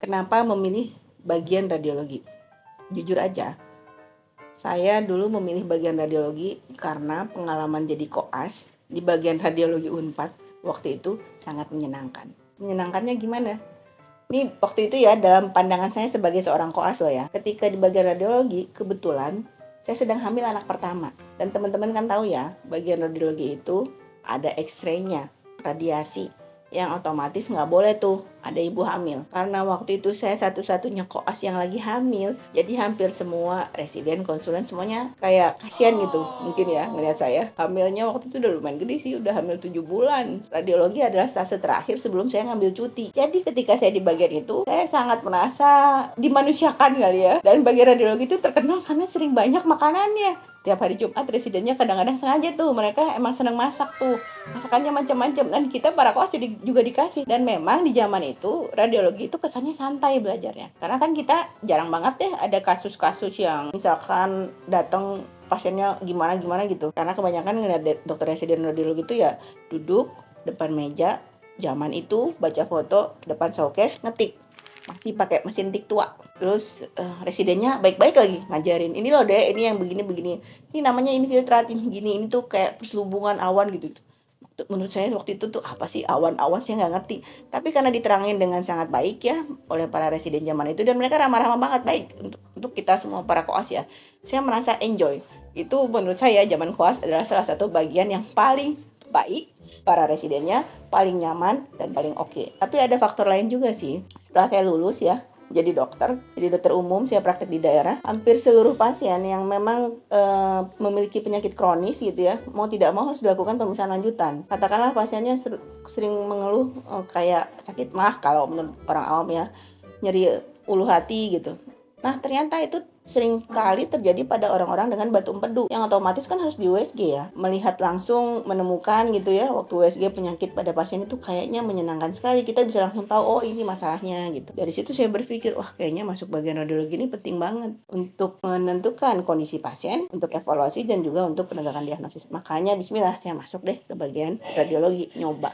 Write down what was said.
Kenapa memilih bagian radiologi? Jujur aja, saya dulu memilih bagian radiologi karena pengalaman jadi koas di bagian radiologi Unpad waktu itu sangat menyenangkan. Menyenangkannya gimana? Ini waktu itu ya, dalam pandangan saya sebagai seorang koas loh ya. Ketika di bagian radiologi, kebetulan saya sedang hamil anak pertama. Dan teman-teman kan tahu ya, bagian radiologi itu ada X-ray-nya, radiasi, yang otomatis nggak boleh tuh ada ibu hamil. Karena waktu itu saya satu-satunya koas yang lagi hamil, jadi hampir semua residen, konsulen semuanya kayak kasihan gitu mungkin ya ngelihat saya. Hamilnya waktu itu udah lumayan gede sih, udah hamil 7 bulan. Radiologi adalah stase terakhir sebelum saya ngambil cuti. Jadi ketika saya di bagian itu, saya sangat merasa dimanusiakan kali ya. Dan bagian radiologi itu terkenal karena sering banyak makanannya. Tiap hari Jumat residennya kadang-kadang sengaja tuh, mereka emang seneng masak tuh, masakannya macam-macam, dan kita para koas juga dikasih. Dan memang di zaman itu radiologi itu kesannya santai belajarnya, karena kan kita jarang banget deh ada kasus-kasus yang misalkan datang pasiennya gimana gitu, karena kebanyakan ngeliat dokter residen radiologi itu ya duduk depan meja zaman itu, baca foto depan showcase, ngetik, masih pakai mesin tik tua. Terus residennya baik-baik lagi ngajarin, ini loh deh, ini yang begini-begini, ini namanya infiltrat, ini gini, ini tuh kayak perselubungan awan gitu. Menurut saya waktu itu tuh apa sih awan-awan, saya nggak ngerti. Tapi karena diterangin dengan sangat baik ya oleh para residen zaman itu, dan mereka ramah-ramah banget, baik untuk kita semua para koas ya, saya merasa enjoy. Itu menurut saya zaman koas adalah salah satu bagian yang paling baik, para residennya paling nyaman dan paling oke. Tapi ada faktor lain juga sih. Setelah saya lulus ya, jadi dokter umum, saya praktek di daerah. Hampir seluruh pasien yang memang memiliki penyakit kronis gitu ya, mau tidak mau harus dilakukan pemeriksaan lanjutan. Katakanlah pasiennya sering mengeluh kayak sakit mah kalau menurut orang awam ya, nyeri ulu hati gitu. Nah, ternyata itu sering kali terjadi pada orang-orang dengan batu empedu, yang otomatis kan harus di USG ya. Melihat langsung, menemukan gitu ya, waktu USG penyakit pada pasien itu kayaknya menyenangkan sekali. Kita bisa langsung tahu, oh ini masalahnya gitu. Dari situ saya berpikir, wah kayaknya masuk bagian radiologi ini penting banget untuk menentukan kondisi pasien, untuk evaluasi, dan juga untuk penegakan diagnosis. Makanya bismillah saya masuk deh ke bagian radiologi, nyoba.